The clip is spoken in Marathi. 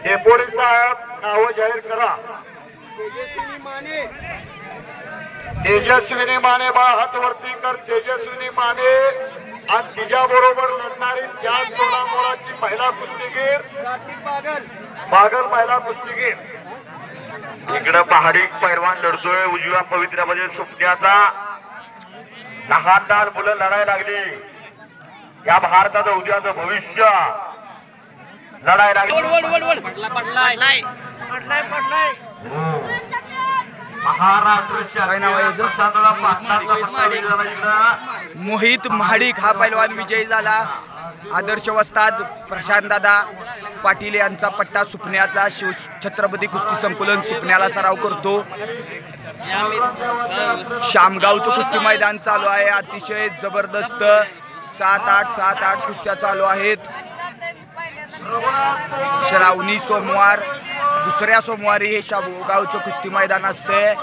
डेपोडी साहेब नाव जाहीर करा। तेजस्विनी माने बा हात वरती कर। तेजस्विनी माने आणि तिच्या बरोबर लढणारी त्याच तोडामोडाची महिला कुस्तीगीर बागल महिला कुस्तीगीर। इकडे पहाडी पैलवान लढतोय उजव्या पवित्र्यामध्ये सुपण्याचा। लहान मुलं लढायला लागली। या भारताचं उद्याचं भविष्य लढायला लागली। मोहित महाडिक हा पैलवान विजयी झाला। आदर्श वस्ताद प्रशांत दादा पाटील यांचा पट्टा सुपण्यातला छत्रपती कुस्ती संकुलन सुपण्याला सराव करतो। शामगावचं कुस्ती मैदान चालू आहे। अतिशय जबरदस्त 7-8 कुस्त्या चालू आहेत। श्रावणी सोमवार दुसऱ्या सोमवारी हे शामगावचं कुस्ती मैदान असते।